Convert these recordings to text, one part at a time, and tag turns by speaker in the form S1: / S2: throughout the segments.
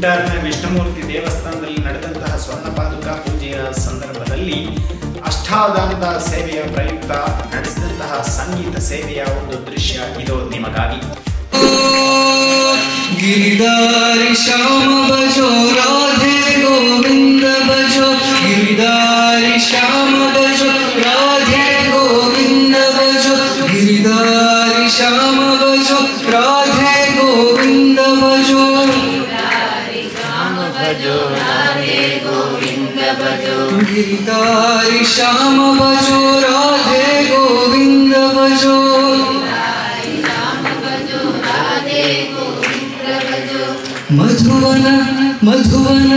S1: ಗುಂಟಾರಿನ ವಿಷ್ಣುಮೂರ್ತಿ ದೇವಸ್ಥಾನದಲ್ಲಿ ನಡೆದಂತಹ ಸ್ವರ್ಣ ಪಾದುಕಾ ಪೂಜೆಯ ಸಂದರ್ಭದಲ್ಲಿ ಅಷ್ಟಾವಧಾನದ ಸೇವೆಯ ಪ್ರಯುಕ್ತ ನಡೆಸಿದಂತಹ ಸಂಗೀತ ಸೇವೆಯ ಒಂದು ದೃಶ್ಯ ಇದು ನಿಮಗಾಗಿ.
S2: ಗಿರಿಧಾರಿ ಶ್ಯಾಮ ಭಜೋ ರಾಧೆ ಗೋವಿಂದ ಭಜೋ ಗಿರಿಧಾರಿ ಶ್ಯಾಮ ಭಜೋ ರಾಧೆ ಗೋವಿಂದ ಭಜೋ ಗಿರಿಧಾರಿ ಶ್ಯಾಮ ಭಜೋ ರಾಧೆ ಗೋವಿಂದ ಭಜೋ ಗಿರಿಧಾರಿ ಶ್ಯಾಮ ಭಜೋ ರಾಧೆ ಗೋವಿಂದ ಭಜೋ मधुवन मधुवन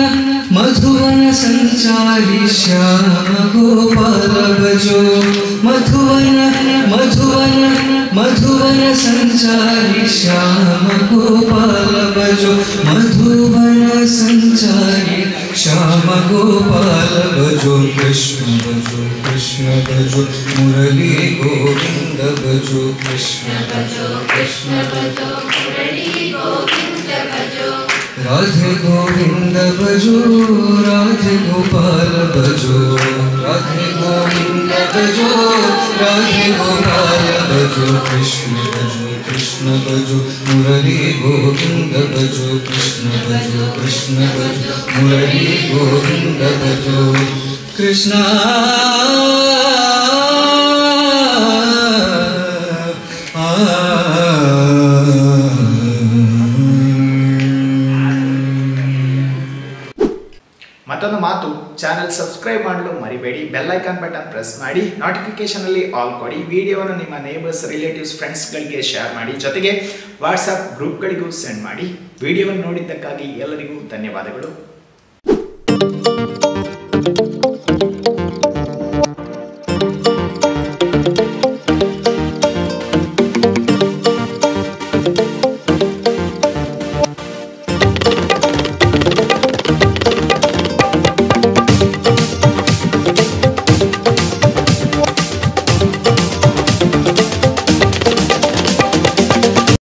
S2: मधुवन संचारी श्याम गोपाल भजो मधुवन मधुवन मधुवन संचारी श्याम गोपाल भजो मधुवन संचारी श्याम गोपाल भजो कृष्ण भजो मुरली गोविंद भजो कृष्ण भजो मुरली गोविंद भजो राधे गोविंद भजो राधे गोपाल भजो राधे गोविंद भजो राधे गोपाल भजो कृष्ण भजो मुरली गोविंद भजो कृष्ण भजो मुरली गोविंद भजो कृष्ण
S1: ಮತ್ತೊಂದು ಮಾತು, ಚಾನೆಲ್ ಸಬ್ಸ್ಕ್ರೈಬ್ ಮಾಡಲು ಮರಿಬೇಡಿ, ಬೆಲ್ ಐಕಾನ್ ಬಟನ್ ಪ್ರೆಸ್ ಮಾಡಿ, ನೋಟಿಫಿಕೇಶನ್ ಅಲ್ಲಿ ಆಲ್ ಕೊಡಿ, ವಿಡಿಯೋವನ್ನು ನಿಮ್ಮ ನೇಬರ್ಸ್, ರಿಲೇಟಿವ್ಸ್, ಫ್ರೆಂಡ್ಸ್ಗಳಿಗೆ ಶೇರ್ ಮಾಡಿ, ಜೊತೆಗೆ ವಾಟ್ಸ್ಆಪ್ ಗ್ರೂಪ್ಗಳಿಗೂ ಸೆಂಡ್ ಮಾಡಿ. ವಿಡಿಯೋವನ್ನು ನೋಡಿದ್ದಕ್ಕಾಗಿ ಎಲ್ಲರಿಗೂ ಧನ್ಯವಾದಗಳು.